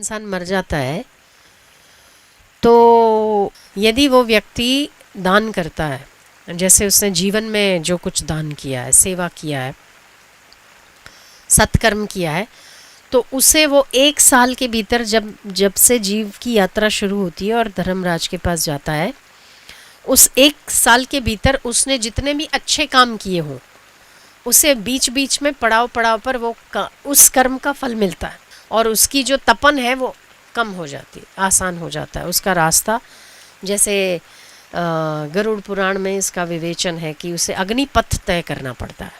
इंसान मर जाता है तो यदि वो व्यक्ति दान करता है, जैसे उसने जीवन में जो कुछ दान किया है, सेवा किया है, सत्कर्म किया है, तो उसे वो 1 साल के भीतर जब से जीव की यात्रा शुरू होती है और धर्मराज के पास जाता है, उस 1 साल के भीतर उसने जितने भी अच्छे काम किए हों उसे बीच बीच में पड़ाव पड़ाव पर उस कर्म का फल मिलता है और उसकी जो तपन है वो कम हो जाती है, आसान हो जाता है उसका रास्ता। जैसे गरुड़ पुराण में इसका विवेचन है कि उसे अग्निपथ तय करना पड़ता है,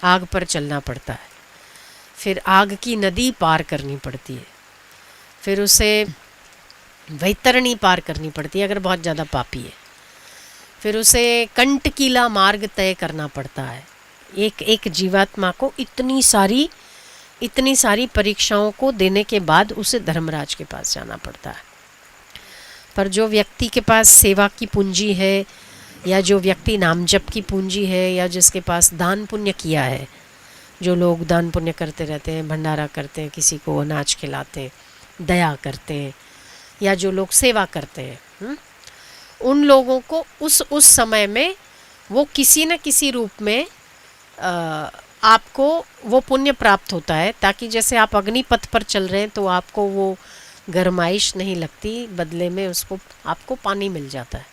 आग पर चलना पड़ता है, फिर आग की नदी पार करनी पड़ती है, फिर उसे वैतरणी पार करनी पड़ती है अगर बहुत ज़्यादा पापी है, फिर उसे कंटकीला मार्ग तय करना पड़ता है। एक एक जीवात्मा को इतनी सारी परीक्षाओं को देने के बाद उसे धर्मराज के पास जाना पड़ता है। पर जो व्यक्ति के पास सेवा की पूंजी है या जो व्यक्ति नाम जप की पूंजी है या जिसके पास दान पुण्य किया है, जो लोग दान पुण्य करते रहते हैं, भंडारा करते हैं, किसी को अनाज खिलाते हैं, दया करते हैं, या जो लोग सेवा करते हैं, उन लोगों को उस समय में वो किसी न किसी रूप में आपको वो पुण्य प्राप्त होता है, ताकि जैसे आप अग्निपथ पर चल रहे हैं तो आपको वो गरमाइश नहीं लगती, बदले में उसको आपको पानी मिल जाता है।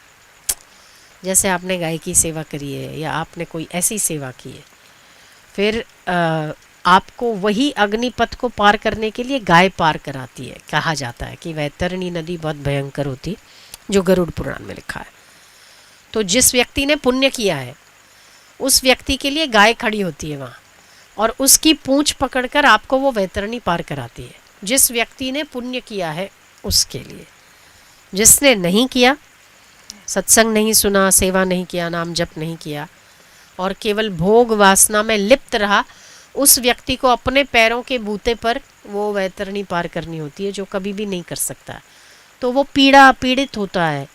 जैसे आपने गाय की सेवा करी है या आपने कोई ऐसी सेवा की है, फिर आपको वही अग्निपथ को पार करने के लिए गाय पार कराती है। कहा जाता है कि वैतरणी नदी बहुत भयंकर होती, जो गरुड़ पुराण में लिखा है। तो जिस व्यक्ति ने पुण्य किया है उस व्यक्ति के लिए गाय खड़ी होती है वहाँ, और उसकी पूंछ पकड़कर आपको वो वैतरणी पार कराती है। जिस व्यक्ति ने पुण्य किया है उसके लिए। जिसने नहीं किया, सत्संग नहीं सुना, सेवा नहीं किया, नाम जप नहीं किया और केवल भोग वासना में लिप्त रहा, उस व्यक्ति को अपने पैरों के बूते पर वो वैतरणी पार करनी होती है, जो कभी भी नहीं कर सकता। तो वो पीड़ित होता है,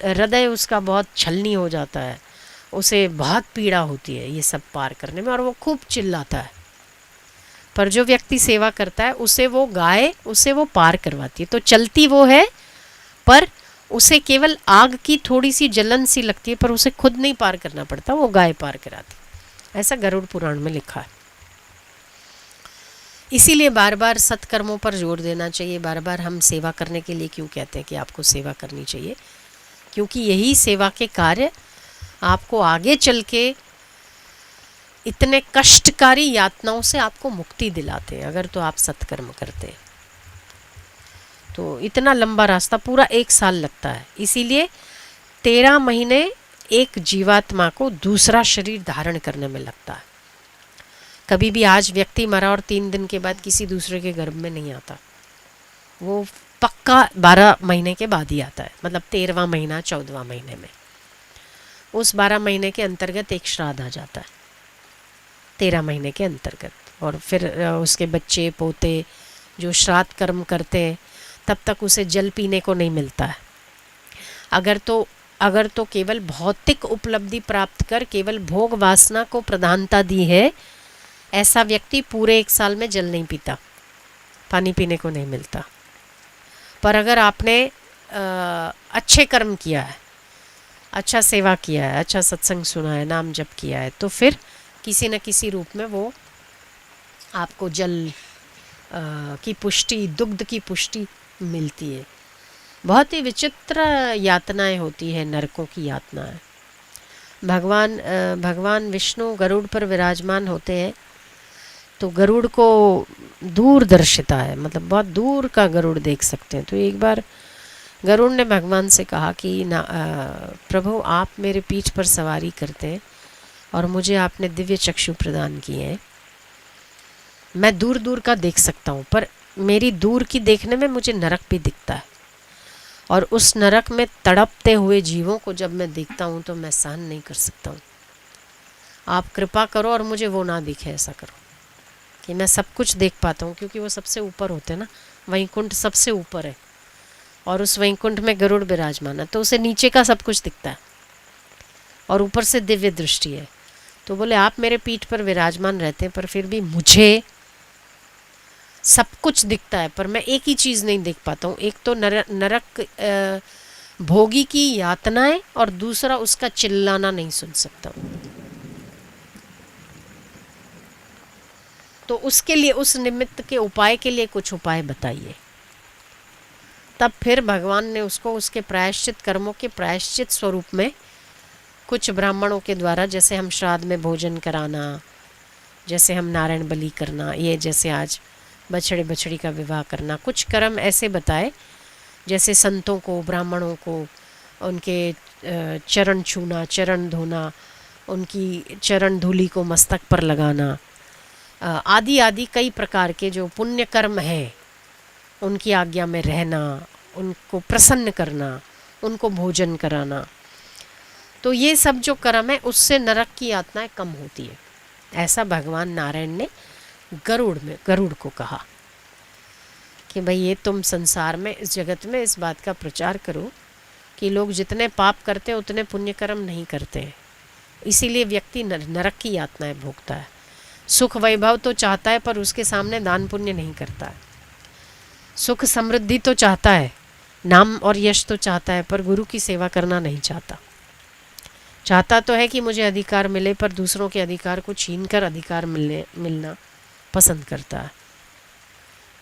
हृदय उसका बहुत छलनी हो जाता है, उसे बहुत पीड़ा होती है ये सब पार करने में, और वो खूब चिल्लाता है। पर जो व्यक्ति सेवा करता है उसे वो गाय उसे वो पार करवाती है। तो चलती वो है, पर उसे केवल आग की थोड़ी सी जलन सी लगती है, पर उसे खुद नहीं पार करना पड़ता, वो गाय पार कराती। ऐसा गरुड़ पुराण में लिखा है। इसीलिए बार बार सत्कर्मों पर जोर देना चाहिए। बार बार हम सेवा करने के लिए क्यों कहते हैं कि आपको सेवा करनी चाहिए? क्योंकि यही सेवा के कार्य आपको आगे चल के इतने कष्टकारी यातनाओं से आपको मुक्ति दिलाते हैं, अगर तो आप सत्कर्म करते हैं। तो इतना लंबा रास्ता पूरा 1 साल लगता है। इसीलिए 13 महीने एक जीवात्मा को दूसरा शरीर धारण करने में लगता है। कभी भी आज व्यक्ति मरा और 3 दिन के बाद किसी दूसरे के गर्भ में नहीं आता, वो पक्का 12 महीने के बाद ही आता है, मतलब 13वां महीना 14वां महीने में। उस 12 महीने के अंतर्गत एक श्राद्ध आ जाता है 13 महीने के अंतर्गत, और फिर उसके बच्चे पोते जो श्राद्ध कर्म करते हैं तब तक उसे जल पीने को नहीं मिलता है। अगर तो केवल भौतिक उपलब्धि प्राप्त कर केवल भोग वासना को प्रधानता दी है, ऐसा व्यक्ति पूरे 1 साल में जल नहीं पीता, पानी पीने को नहीं मिलता। पर अगर आपने अच्छे कर्म किया है, अच्छा सेवा किया है, अच्छा सत्संग सुना है, नाम जप किया है, तो फिर किसी न किसी रूप में वो आपको जल की पुष्टि, दुग्ध की पुष्टि मिलती है। बहुत ही विचित्र यातनाएं होती है, नरकों की यातनाएं। भगवान विष्णु गरुड़ पर विराजमान होते हैं, तो गरुड़ को दूरदर्शिता है, मतलब बहुत दूर का गरुड़ देख सकते हैं। तो एक बार गरुड़ ने भगवान से कहा कि प्रभु, आप मेरे पीठ पर सवारी करते हैं और मुझे आपने दिव्य चक्षु प्रदान किए हैं, मैं दूर दूर का देख सकता हूँ, पर मेरी दूर की देखने में मुझे नरक भी दिखता है, और उस नरक में तड़पते हुए जीवों को जब मैं देखता हूँ तो मैं सहन नहीं कर सकता हूँ। आप कृपा करो और मुझे वो ना दिखे, ऐसा करो कि मैं सब कुछ देख पाता हूँ, क्योंकि वो सबसे ऊपर होते हैं ना, वैकुंठ सबसे ऊपर है और उस वैकुंठ में गरुड़ विराजमान है, तो उसे नीचे का सब कुछ दिखता है और ऊपर से दिव्य दृष्टि है। तो बोले, आप मेरे पीठ पर विराजमान रहते हैं, पर फिर भी मुझे सब कुछ दिखता है पर मैं एक ही चीज़ नहीं देख पाता हूँ। एक तो नरक भोगी की यातनाएं और दूसरा उसका चिल्लाना नहीं सुन सकता हूँ। तो उसके लिए, उस निमित्त के उपाय के लिए कुछ उपाय बताइए। तब फिर भगवान ने उसको उसके प्रायश्चित कर्मों के प्रायश्चित स्वरूप में कुछ ब्राह्मणों के द्वारा, जैसे हम श्राद्ध में भोजन कराना, जैसे हम नारायण बलि करना, ये जैसे आज बछड़े बछड़ी का विवाह करना, कुछ कर्म ऐसे बताए जैसे संतों को, ब्राह्मणों को उनके चरण छूना, चरण धोना, उनकी चरण धूलि को मस्तक पर लगाना, आदि आदि कई प्रकार के जो पुण्य कर्म हैं, उनकी आज्ञा में रहना, उनको प्रसन्न करना, उनको भोजन कराना। तो ये सब जो कर्म है उससे नरक की यातनाएं कम होती है। ऐसा भगवान नारायण ने गरुड़ को कहा कि भाई ये तुम संसार में, इस जगत में इस बात का प्रचार करो कि लोग जितने पाप करते हैं उतने पुण्य कर्म नहीं करते हैं, इसीलिए व्यक्ति नरक की यातनाएं भोगता है। सुख वैभव तो चाहता है पर उसके सामने दान पुण्य नहीं करता है। सुख समृद्धि तो चाहता है, नाम और यश तो चाहता है, पर गुरु की सेवा करना नहीं चाहता। चाहता तो है कि मुझे अधिकार मिले, पर दूसरों के अधिकार को छीनकर अधिकार मिलना पसंद करता है।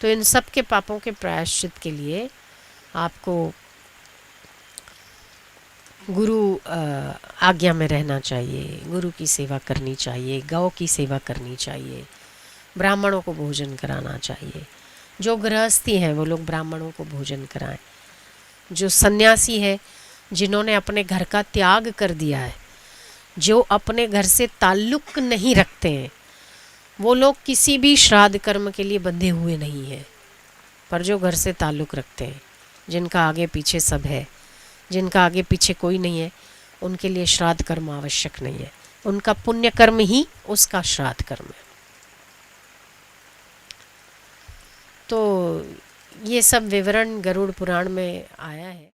तो इन सब के पापों के प्रायश्चित के लिए आपको गुरु आज्ञा में रहना चाहिए, गुरु की सेवा करनी चाहिए, गौ की सेवा करनी चाहिए, ब्राह्मणों को भोजन कराना चाहिए। जो गृहस्थी हैं वो लोग ब्राह्मणों को भोजन कराएं। जो सन्यासी है, जिन्होंने अपने घर का त्याग कर दिया है, जो अपने घर से ताल्लुक नहीं रखते हैं, वो लोग किसी भी श्राद्ध कर्म के लिए बंधे हुए नहीं हैं। पर जो घर से ताल्लुक़ रखते हैं, जिनका आगे पीछे सब है, जिनका आगे पीछे कोई नहीं है, उनके लिए श्राद्ध कर्म आवश्यक नहीं है। उनका पुण्य कर्म ही उसका श्राद्ध कर्म है। तो ये सब विवरण गरुड़ पुराण में आया है।